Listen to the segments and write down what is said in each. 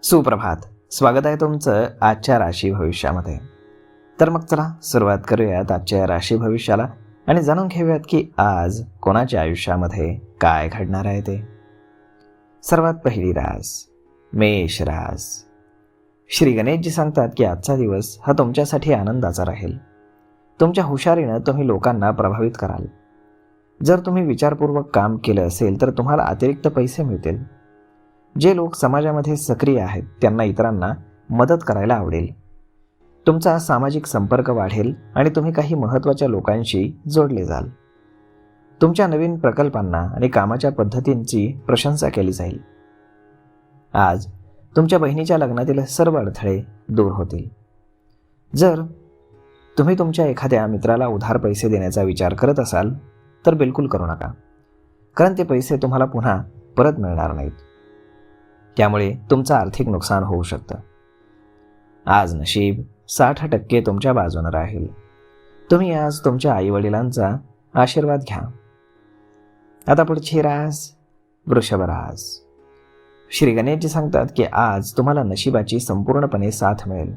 सुप्रभात. स्वागत आहे तुमचं आजच्या राशी भविष्यामध्ये. तर मग चला सुरुवात करूयात आजच्या राशी भविष्याला आणि जाणून घेऊयात की आज कोणाच्या आयुष्यामध्ये काय घडणार आहे ते. सर्वात पहिली रास मेष रास. श्री गणेशजी सांगतात की आजचा दिवस हा तुमच्यासाठी आनंदाचा राहील. तुमच्या हुशारीनं तुम्ही लोकांना प्रभावित कराल. जर तुम्ही विचारपूर्वक काम केलं असेल तर तुम्हाला अतिरिक्त पैसे मिळतील. जे लोक समाजामध्ये सक्रिय आहेत त्यांना इतरांना मदत करायला आवडेल. तुमचा सामाजिक संपर्क वाढेल आणि तुम्ही काही महत्त्वाच्या लोकांशी जोडले जाल. तुमच्या नवीन प्रकल्पांना आणि कामाच्या पद्धतींची प्रशंसा केली जाईल. आज तुमच्या बहिणीच्या लग्नातील सर्व अडथळे दूर होतील. जर तुम्ही तुमच्या एखाद्या मित्राला उधार पैसे देण्याचा विचार करत असाल तर बिलकुल करू नका, कारण ते पैसे तुम्हाला पुन्हा परत मिळणार नाहीत. त्यामुळे तुमचं आर्थिक नुकसान होऊ शकतं. आज नशीब 60% तुमच्या बाजूने राहील. तुम्ही आज तुमच्या आईवडिलांचा आशीर्वाद घ्या. आता पुढची रास वृषभ रास. श्री गणेशजी सांगतात की आज तुम्हाला नशिबाची संपूर्णपणे साथ मिळेल.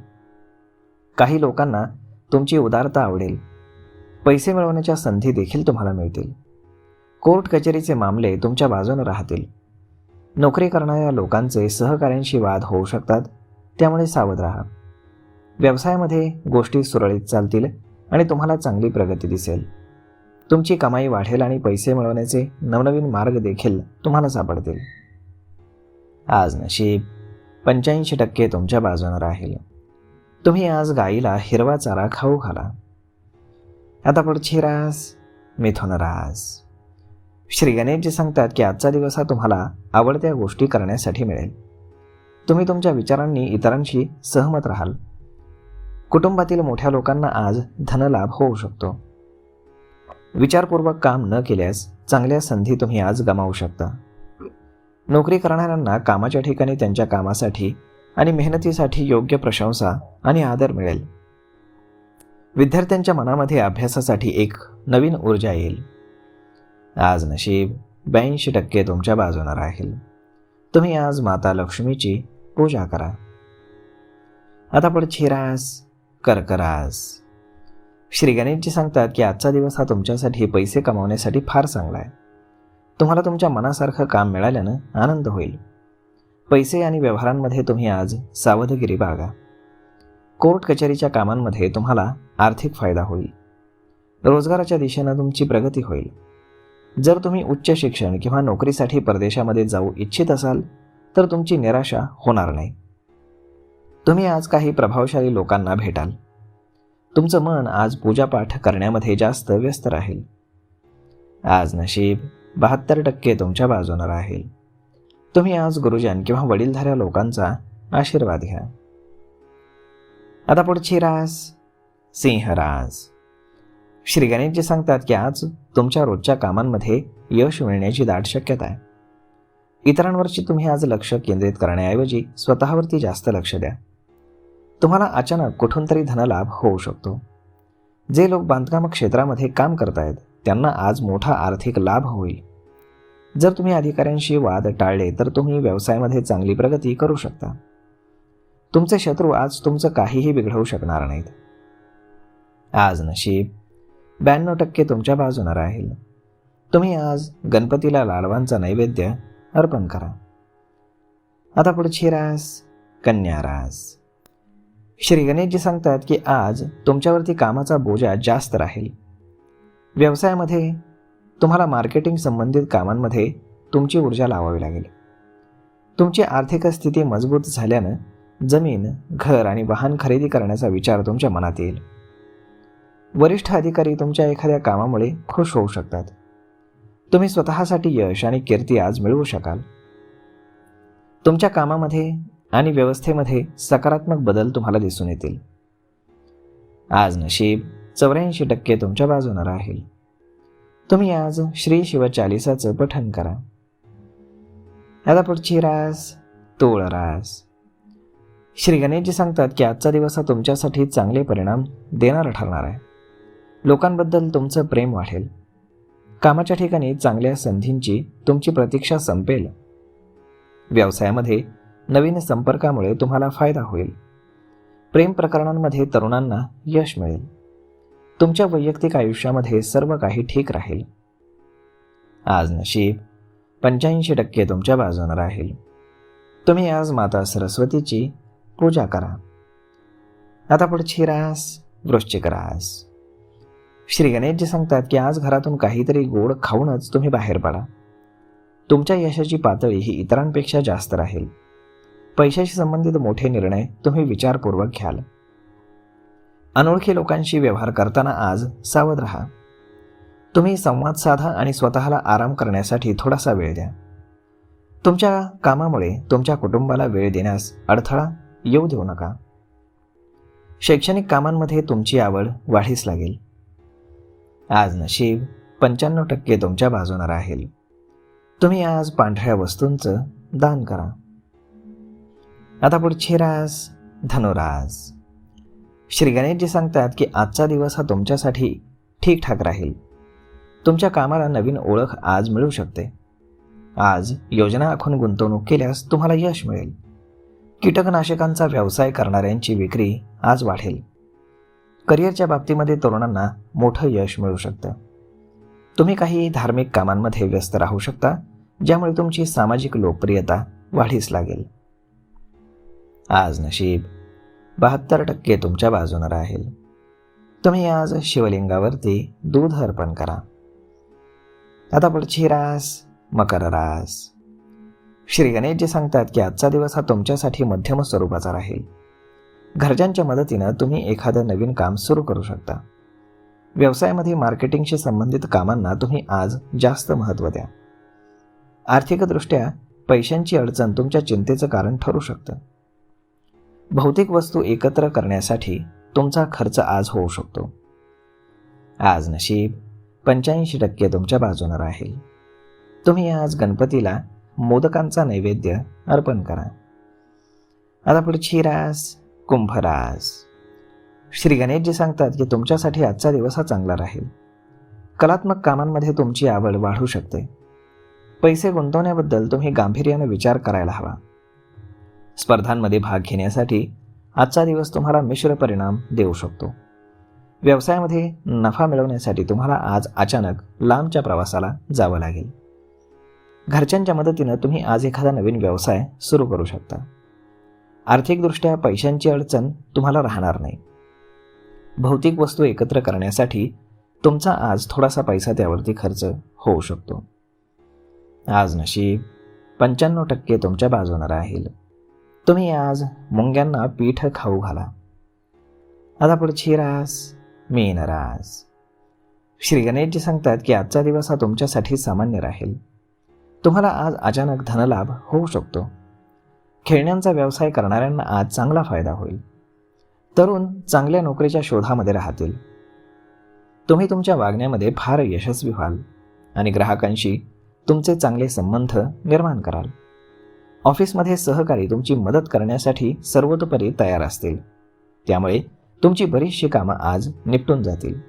काही लोकांना तुमची उदारता आवडेल. पैसे मिळवण्याच्या संधी देखील तुम्हाला मिळतील. कोर्ट कचेरीचे मामले तुमच्या बाजूने राहतील. नोकरी करणाऱ्या लोकांचे सहकाऱ्यांशी वाद होऊ शकतात, त्यामुळे सावध राहा. व्यवसायामध्ये गोष्टी सुरळीत चालतील आणि तुम्हाला चांगली प्रगती दिसेल. तुमची कमाई वाढेल आणि पैसे मिळवण्याचे नवनवीन मार्ग देखील तुम्हाला सापडतील. आज नशीब 85% तुमच्या बाजूने राहील. तुम्ही आज गाईला हिरवा चारा खाऊ घाला. आता पुढची रास मिथुन रास. श्री गणेशजी सांगतात की आजचा दिवस हा तुम्हाला आवडत्या गोष्टी करण्यासाठी मिळेल. तुम्ही तुमच्या विचारांनी इतरांशी सहमत राहाल. कुटुंबातील मोठ्या लोकांना आज धनलाभ होऊ शकतो. विचारपूर्वक काम न केल्यास चांगल्या संधी तुम्ही आज गमावू शकता. नोकरी करणाऱ्यांना कामाच्या ठिकाणी त्यांच्या कामासाठी आणि मेहनतीसाठी योग्य प्रशंसा आणि आदर मिळेल. विद्यार्थ्यांच्या मनामध्ये अभ्यासासाठी एक नवीन ऊर्जा येईल. आज नशीब 82% तुमच्या बाजूने राहील. तुम्ही आज माता लक्ष्मीची पूजा करा. आता पुढची रास कर्क रास. श्री गणेशजी सांगतात की आजचा दिवस हा तुमच्यासाठी पैसे कमावण्यासाठी फार चांगला आहे. तुम्हाला तुमच्या मनासारखं काम मिळाल्यानं आनंद होईल. पैसे आणि व्यवहारांमध्ये तुम्ही आज सावधगिरी बाळगा. कोर्ट कचेरीच्या कामांमध्ये तुम्हाला आर्थिक फायदा होईल. रोजगाराच्या दिशेनं तुमची प्रगती होईल. जर तुम्ही उच्च शिक्षण किंवा नोकरीसाठी परदेशामध्ये जाऊ इच्छित असाल तर तुमची निराशा होणार नाही. तुम्ही आज काही प्रभावशाली लोकांना भेटाल. तुमचं मन आज पूजापाठ करण्यामध्ये जास्त व्यस्त राहील. आज नशीब 72% तुमच्या बाजूने राहील. तुम्ही आज गुरुजन किंवा वडीलधाऱ्या लोकांचा आशीर्वाद घ्या. आता पुढची रास सिंह रास. श्री गणेशजी सांगतात की आज तुमच्या रोजच्या कामांमध्ये यश मिळण्याची दाट शक्यता आहे. इतरांवरची तुम्ही आज लक्ष केंद्रित करण्याऐवजी स्वतःवरती जास्त लक्ष द्या. तुम्हाला अचानक कुठून तरी धनलाभ होऊ शकतो. जे लोक बांधकाम क्षेत्रामध्ये काम करतायत त्यांना आज मोठा आर्थिक लाभ होईल. जर तुम्ही अधिकाऱ्यांशी वाद टाळले तर तुम्ही व्यवसायामध्ये चांगली प्रगती करू शकता. तुमचे शत्रू आज तुमचं काहीही बिघडवू शकणार नाहीत. आज नशीब 92% तुमच्या बाजूने राहील. तुम्ही आज गणपतीला लाडवांचा नैवेद्य अर्पण करा. आता पुढची रास कन्या रास. श्री गणेशजी सांगतात की आज तुमच्यावरती कामाचा बोजा जास्त राहील. व्यवसायामध्ये तुम्हाला मार्केटिंग संबंधित कामांमध्ये तुमची ऊर्जा लावावी लागेल. तुमची आर्थिक स्थिती मजबूत झाल्यानं जमीन, घर आणि वाहन खरेदी करण्याचा विचार तुमच्या मनात येईल. वरिष्ठ अधिकारी तुमच्या एखाद्या कामामुळे खुश होऊ शकतात. तुम्ही स्वतःसाठी यश आणि कीर्ती आज मिळवू शकाल. तुमच्या कामामध्ये आणि व्यवस्थेमध्ये सकारात्मक बदल तुम्हाला दिसून येतील. आज नशीब 84% तुमच्या बाजूने राहील. तुम्ही आज श्री शिवचालिसाचं पठण करा. आता पुढची रास तुळ रास. श्री गणेशजी सांगतात की आजचा दिवस हा तुमच्यासाठी चांगले परिणाम देणारा ठरणार आहे. लोकांबद्दल तुमचं प्रेम वाढेल. कामाच्या ठिकाणी चांगल्या संधींची तुमची प्रतीक्षा संपेल. व्यवसायामध्ये नवीन संपर्कामुळे तुम्हाला फायदा होईल. प्रेम प्रकरणांमध्ये तरुणांना यश मिळेल. तुमच्या वैयक्तिक आयुष्यामध्ये सर्व काही ठीक राहील. आज नशीब 85% तुमच्या बाजूने राहील. तुम्ही आज माता सरस्वतीची पूजा करा. आता पुढची रास वृश्चिक रास. श्री गणेशजी सांगतात की आज घरातून काहीतरी गोड खाऊनच तुम्ही बाहेर पडा. तुमच्या यशाची पातळी ही इतरांपेक्षा जास्त राहील. पैशाशी संबंधित मोठे निर्णय तुम्ही विचारपूर्वक घ्याल. अनोळखी लोकांशी व्यवहार करताना आज सावध राहा. तुम्ही संवाद साधा आणि स्वतःला आराम करण्यासाठी थोडासा वेळ द्या. तुमच्या कामामुळे तुमच्या कुटुंबाला वेळ देण्यास अडथळा येऊ देऊ नका. शैक्षणिक कामांमध्ये तुमची आवड वाढीस लागेल. आज नशीब 95% तुमच्या बाजूने राहील. तुम्ही आज पांढऱ्या वस्तूंचं दान करा. आता पुढची रास धनुरास. श्री गणेशजी सांगतात की आजचा दिवस हा तुमच्यासाठी ठीकठाक राहील. तुमच्या कामाला नवीन ओळख आज मिळू शकते. आज योजना आखून गुंतवणूक केल्यास तुम्हाला यश मिळेल. कीटकनाशकांचा व्यवसाय करणाऱ्यांची विक्री आज वाढेल. करिअरच्या बाबतीमध्ये तरुणांना मोठं यश मिळू शकतं. तुम्ही काही धार्मिक कामांमध्ये व्यस्त राहू शकता, ज्यामुळे तुमची सामाजिक लोकप्रियता वाढीस लागेल. आज नशीब 72% तुमच्या बाजूने राहील. तुम्ही आज शिवलिंगावरती दूध अर्पण करा. आता पुढची रास मकर रास. श्री गणेशजी सांगतात की आजचा दिवस हा तुमच्यासाठी मध्यम स्वरूपाचा राहील. घरच्यांच्या मदतीनं तुम्ही एखादं नवीन काम सुरू करू शकता. व्यवसायामध्ये मार्केटिंगशी संबंधित कामांना तुम्ही आज जास्त महत्त्व द्या. आर्थिकदृष्ट्या पैशांची अडचण तुमच्या चिंतेचं कारण ठरू शकतं. भौतिक वस्तू एकत्र करण्यासाठी तुमचा खर्च आज होऊ शकतो. आज नशीब 85% तुमच्या बाजूने राहील. तुम्ही आज गणपतीला मोदकांचा नैवेद्य अर्पण करा. आता पुढची रास कुंभ रास. श्री गणेशजी सांगतात की तुमच्यासाठी आजचा दिवस हा चांगला राहील. कलात्मक कामांमध्ये तुमची आवड वाढू शकते. पैसे गुंतवण्याबद्दल तुम्ही गांभीर्याने विचार करायला हवा. स्पर्धांमध्ये भाग घेण्यासाठी आजचा दिवस तुम्हाला मिश्र परिणाम देऊ शकतो. व्यवसायामध्ये नफा मिळवण्यासाठी तुम्हाला आज अचानक लांबच्या प्रवासाला जावं लागेल. घरच्यांच्या मदतीनं तुम्ही आज एखादा नवीन व्यवसाय सुरू करू शकता. आर्थिकदृष्ट्या पैशांची अडचण तुम्हाला राहणार नाही. भौतिक वस्तू एकत्र करण्यासाठी तुमचा आज थोडासा पैसा त्यावरती खर्च होऊ शकतो. आज नशीब 95% तुमच्या बाजूने राहील. तुम्ही आज मुंग्यांना पीठ खाऊ घाला. आता पुढची रास मीन रास. श्री गणेशजी सांगतात की आजचा दिवस हा तुमच्यासाठी सामान्य राहील. तुम्हाला आज अचानक धनलाभ होऊ शकतो. खेळण्यांचा व्यवसाय करणाऱ्यांना आज चांगला फायदा होईल. तरुण चांगल्या नोकरीच्या शोधामध्ये राहतील. तुम्ही तुमच्या वागण्यामध्ये फार यशस्वी व्हाल आणि ग्राहकांशी तुमचे चांगले संबंध निर्माण कराल. ऑफिसमध्ये सहकारी तुमची मदत करण्यासाठी सर्वतोपरी तयार असतील. त्यामुळे तुमची बरीचशी कामं आज निपटून जातील.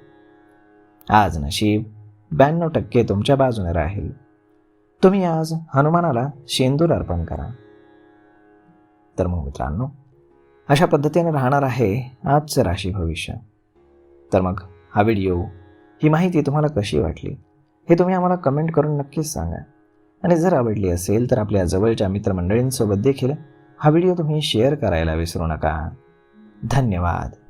आज नशीब 92% तुमच्या बाजूने राहील. तुम्ही आज हनुमानाला शेंदूर अर्पण करा. तर मग मित्रांनो, अशा पद्धतीने राहणार आहे आजचं राशी भविष्य. तर मग हा व्हिडिओ, ही माहिती तुम्हाला कशी वाटली हे तुम्ही आम्हाला कमेंट करून नक्कीच सांगा. आणि जर आवडली असेल तर आपल्या जवळच्या मित्रमंडळींसोबत देखील हा व्हिडिओ तुम्ही शेअर करायला विसरू नका. धन्यवाद.